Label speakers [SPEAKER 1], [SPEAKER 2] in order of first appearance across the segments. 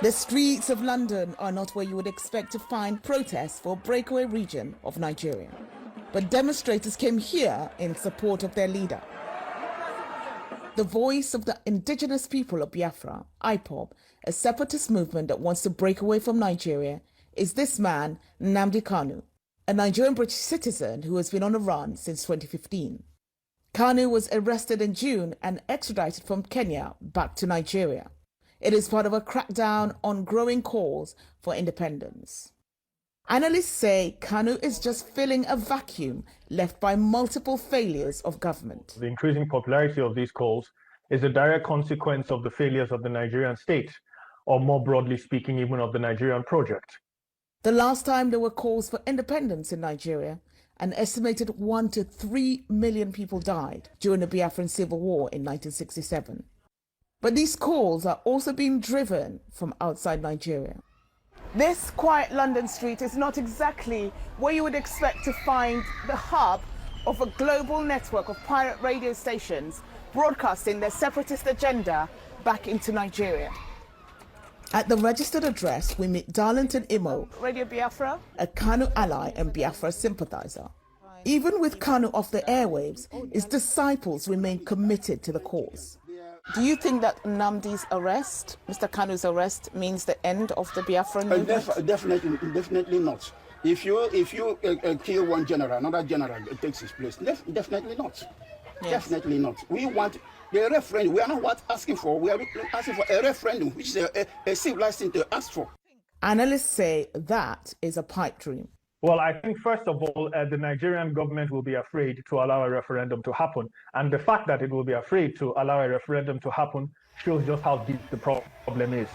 [SPEAKER 1] The streets of London are not where you would expect to find protests for a breakaway region of Nigeria. But demonstrators came here in support of their leader. The voice of the indigenous people of Biafra, IPOB, a separatist movement that wants to break away from Nigeria, is this man, Nnamdi Kanu, a Nigerian British citizen who has been on the run since 2015. Kanu was arrested in June and extradited from Kenya back to Nigeria. It is part of a crackdown on growing calls for independence. Analysts say Kanu is just filling a vacuum left by multiple failures of government.
[SPEAKER 2] The increasing popularity of these calls is a direct consequence of the failures of the Nigerian state, or more broadly speaking, even of the Nigerian project.
[SPEAKER 1] The last time there were calls for independence in Nigeria, an estimated 1 to 3 million people died during the Biafran Civil War in 1967. But these calls are also being driven from outside Nigeria. This quiet London street is not exactly where you would expect to find the hub of a global network of pirate radio stations broadcasting their separatist agenda back into Nigeria. At the registered address, we meet Darlington Imo, Radio Biafra, a Kanu ally and Biafra sympathizer. Even with Kanu off the airwaves, his disciples remain committed to the cause. Do you think that Nnamdi's arrest, Mr. Kanu's arrest, means the end of the Biafran movement?
[SPEAKER 3] Definitely not. If you kill one general, another general takes his place. Definitely not. Yes. Definitely not. We want the referendum. We are not asking for. We are asking for a referendum, which is a civilized thing to ask for.
[SPEAKER 1] Analysts say that is a pipe dream.
[SPEAKER 2] Well, I think, first of all, the Nigerian government will be afraid to allow a referendum to happen. And the fact that it will be afraid to allow a referendum to happen shows just how deep the problem is.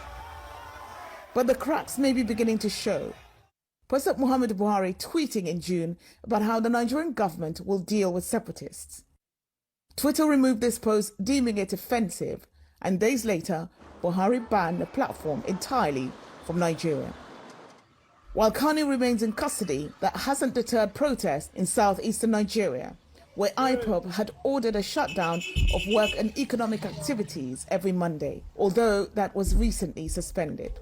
[SPEAKER 1] But the cracks may be beginning to show. President Muhammadu Buhari tweeting in June about how the Nigerian government will deal with separatists. Twitter removed this post, deeming it offensive, and days later, Buhari banned the platform entirely from Nigeria. While Kanu remains in custody, that hasn't deterred protests in southeastern Nigeria, where IPOB had ordered a shutdown of work and economic activities every Monday, although that was recently suspended.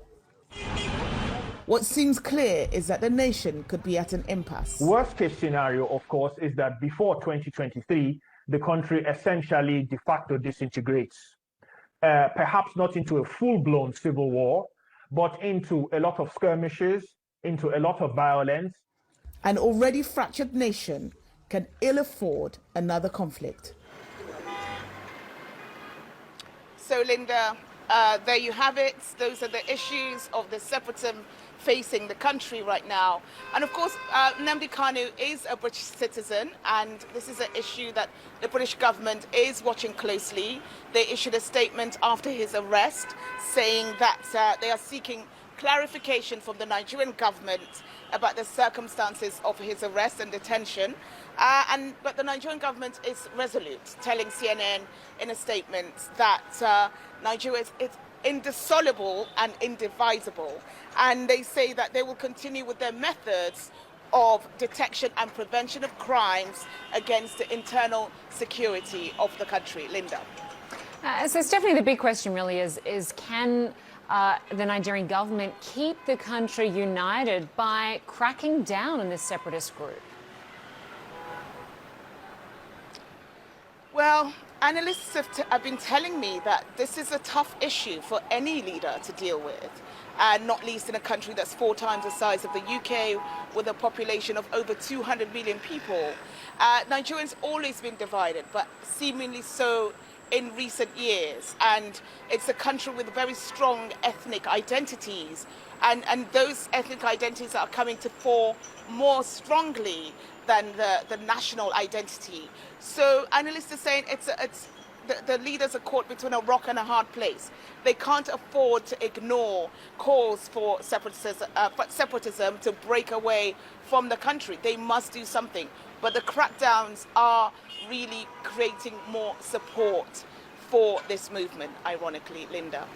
[SPEAKER 1] What seems clear is that the nation could be at an impasse.
[SPEAKER 2] Worst case scenario, of course, is that before 2023, the country essentially de facto disintegrates. Perhaps not into a full-blown civil war, but into a lot of skirmishes, into a lot of violence.
[SPEAKER 1] An already fractured nation can ill afford another conflict. So, Linda, there you have it. Those are the issues of the separatism facing the country right now. And of course, Nnamdi Kanu is a British citizen, and this is an issue that the British government is watching closely. They issued a statement after his arrest saying that they are seeking clarification from the Nigerian government about the circumstances of his arrest and detention. But the Nigerian government is resolute, telling CNN in a statement that Nigeria is indissoluble and indivisible. And they say that they will continue with their methods of detection and prevention of crimes against the internal security of the country. Linda.
[SPEAKER 4] So Stephanie, the big question really is can the Nigerian government keep the country united by cracking down on this separatist group?
[SPEAKER 1] Well, analysts have been telling me that this is a tough issue for any leader to deal with, and not least in a country that's 4 times the size of the UK, with a population of over 200 million people. Nigeria's always been divided, but seemingly so in recent years, and it's a country with very strong ethnic identities, and those ethnic identities are coming to fore more strongly than the national identity. So analysts are saying the leaders are caught between a rock and a hard place. They can't afford to ignore calls for separatism to break away from the country. They must do something. But the crackdowns are really creating more support for this movement, ironically, Linda.